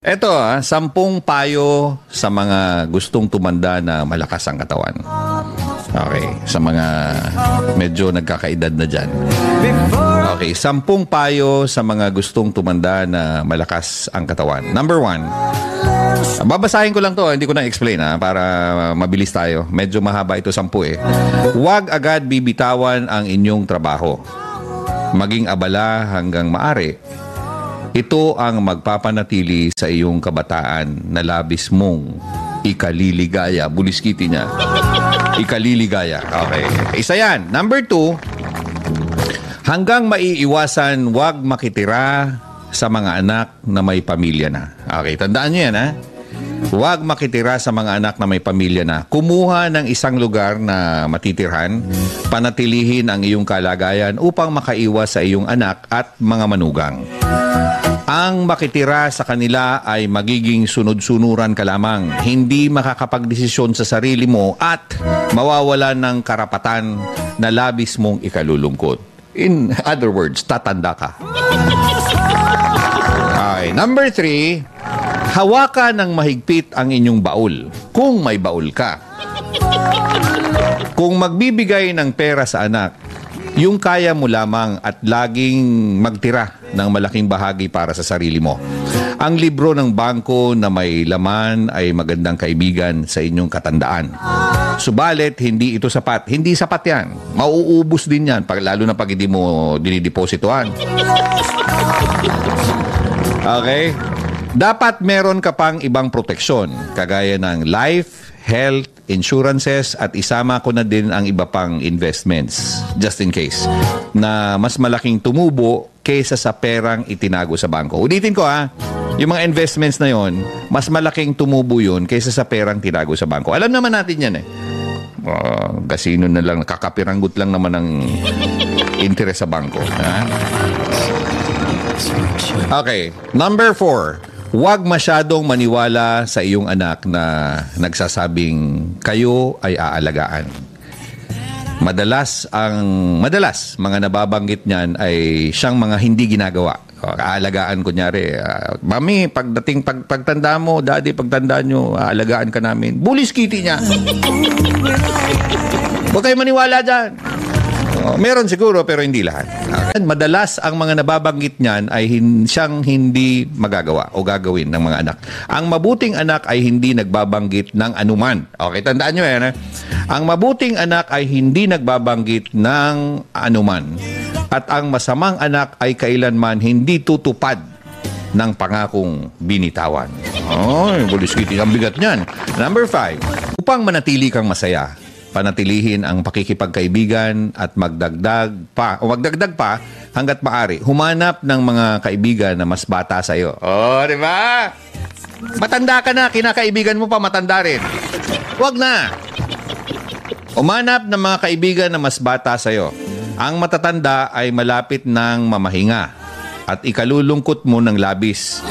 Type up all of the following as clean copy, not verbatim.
Eto, 10 payo sa mga gustong tumanda na malakas ang katawan. Okay, sa mga medyo nagkakaedad na dyan. Okay, 10 payo sa mga gustong tumanda na malakas ang katawan. Number 1, babasahin ko lang to, hindi ko na explain para mabilis tayo. Medyo mahaba ito 10 eh. Huwag agad bibitawan ang inyong trabaho. Maging abala hanggang maaari. Ito ang magpapanatili sa iyong kabataan na labis mong ikaliligaya. Buliskiti niya. Ikaliligaya. Okay. Isa yan. Number 2, hanggang maiiwasan, huwag makitira sa mga anak na may pamilya na. Okay, tandaan niyo yan ha. Huwag makitira sa mga anak na may pamilya na. Kumuha ng isang lugar na matitirhan, panatilihin ang iyong kalagayan upang makaiwas sa iyong anak at mga manugang. Ang makitira sa kanila ay magiging sunod-sunuran ka lamang, hindi makakapagdesisyon sa sarili mo at mawawala ng karapatan na labis mong ikalulungkot. In other words, tatanda ka. Okay, number 3, hawakan ng mahigpit ang inyong baul, kung may baul ka. Kung magbibigay ng pera sa anak, yung kaya mo lamang at laging magtira ng malaking bahagi para sa sarili mo. Ang libro ng bangko na may laman ay magandang kaibigan sa inyong katandaan. Subalit, hindi ito sapat. Hindi sapat yan. Mauubos din yan, lalo na pag hindi mo dinidepositohan. Okay? Dapat meron ka pang ibang proteksyon, kagaya ng life, health, insurances, at isama ko na din ang iba pang investments, just in case, na mas malaking tumubo kaysa sa perang itinago sa bangko. Ulitin ko yung mga investments na yon, mas malaking tumubo yun kaysa sa perang tinago sa bangko. Alam naman natin yan eh. Kasino na lang, kakapiranggut lang naman ang interest sa bangko. Okay, number 4. Huwag masyadong maniwala sa iyong anak na nagsasabing kayo ay aalagaan. Madalas mga nababanggit niyan ay siyang mga hindi ginagawa. Aalagaan kunyari, mami, pagtanda mo, daddy, pagtanda nyo, aalagaan ka namin. Buliskiti niya. Huwag kayo maniwala dyan. Meron siguro pero hindi lahat. Madalas ang mga nababanggit niyan ay siyang hindi magagawa o gagawin ng mga anak. Ang mabuting anak ay hindi nagbabanggit ng anuman. Okay, tandaan nyo yan. Ang mabuting anak ay hindi nagbabanggit ng anuman. At ang masamang anak ay kailanman hindi tutupad ng pangakong binitawan. Buliskiti, ang bigat niyan. Number 5. Upang manatili kang masaya, panatilihin ang pakikipagkaibigan at magdagdag pa hanggat maaari. Humanap ng mga kaibigan na mas bata sa iyo. Di ba? Matanda ka na, kinakaibigan mo pa matanda rin. Huwag na. Humanap ng mga kaibigan na mas bata sa iyo. Ang matatanda ay malapit ng mamahinga at ikalulungkot mo ng labis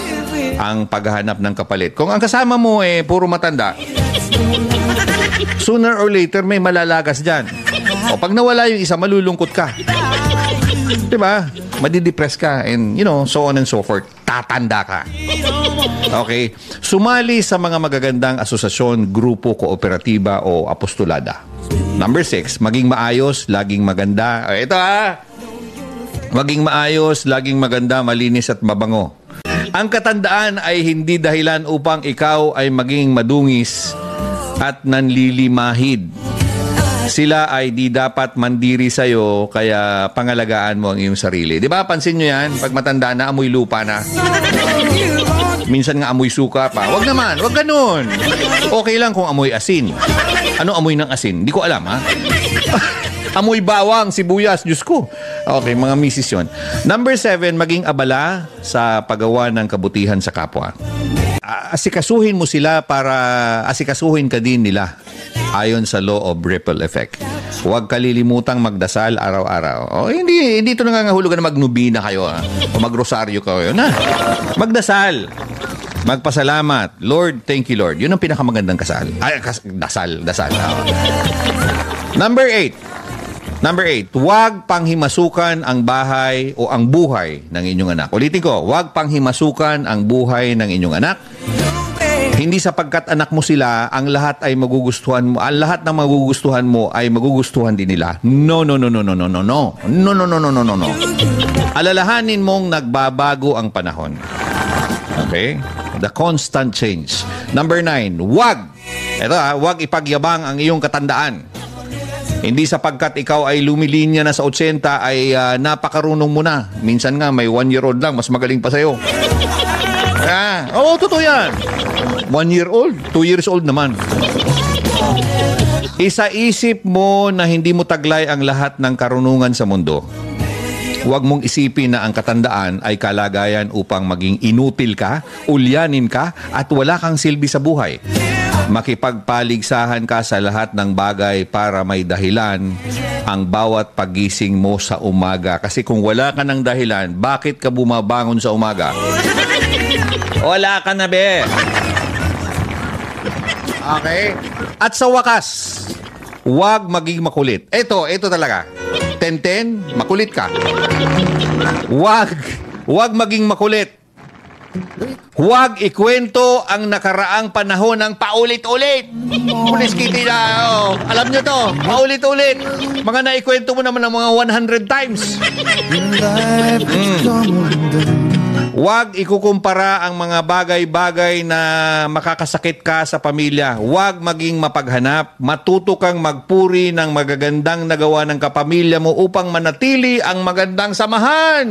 ang paghahanap ng kapalit. Kung ang kasama mo puro matanda, sooner or later may malalagas dyan. O pag nawala yung isa, malulungkot ka. Diba? Madidepress ka and so on and so forth. Tatanda ka. Okay? Sumali sa mga magagandang asosasyon, grupo, kooperatiba o apostolada. Number 6, maging maayos, laging maganda. Ito maging maayos, laging maganda, malinis at mabango. Ang katandaan ay hindi dahilan upang ikaw ay maging madungis at nanlilimahid. Sila ay di dapat mandiri sa'yo, kaya pangalagaan mo ang iyong sarili. Di ba? Pansin nyo yan? Pag matanda na, amoy lupa na. Minsan nga amoy suka pa. Wag naman, wag ganun. Okay lang kung amoy asin. Ano amoy ng asin? Di ko alam, amoy bawang, sibuyas, Diyos ko. Okay, mga misis yun. Number 7, maging abala sa paggawa ng kabutihan sa kapwa. Asikasuhin mo sila para asikasuhin ka din nila ayon sa law of ripple effect. Huwag kalilimutang magdasal araw-araw. Hindi ito nangangahulugan na magnubina kayo o magrosaryo kayo na. Magdasal. Magpasalamat. Lord, thank you Lord. Yun ang pinakamagandang dasal. Number 8. Number 8, huwag panghimasukan ang bahay o ang buhay ng inyong anak. Ulitin ko, huwag panghimasukan ang buhay ng inyong anak. Hindi sapagkat anak mo sila, ang lahat ay magugustuhan mo. Ang lahat ng magugustuhan mo ay magugustuhan din nila. No, no, no, no, no, no, no, no. No, no, no, no, no, no, no. Alalahanin mong nagbabago ang panahon. Okay? The constant change. Number 9, huwag. Ito huwag ipagyabang ang iyong katandaan. Hindi sapagkat ikaw ay lumilinya na sa 80 ay napakarunong mo na. Minsan nga may 1-year-old lang, mas magaling pa sa'yo. Oo, totoo yan. 1-year-old, 2 years old naman. Isa-isip mo na hindi mo taglay ang lahat ng karunungan sa mundo. Huwag mong isipin na ang katandaan ay kalagayan upang maging inutil ka, ulyanin ka, at wala kang silbi sa buhay. Makipagpaligsahan ka sa lahat ng bagay para may dahilan ang bawat pagising mo sa umaga. Kasi kung wala ka ng dahilan, bakit ka bumabangon sa umaga? Wala ka na, be. Okay? At sa wakas, huwag maging makulit. Ito talaga. 10-10, makulit ka. Huwag maging makulit. Huwag ikwento ang nakaraang panahon ng paulit-ulit. Pulis Kitty na, alam nyo to, paulit-ulit. Mga naikwento mo naman ng mga 100 times. Huwag ikukumpara ang mga bagay-bagay na makakasakit ka sa pamilya. Huwag maging mapaghanap. Matuto kang magpuri ng magagandang nagawa ng kapamilya mo upang manatili ang magandang samahan.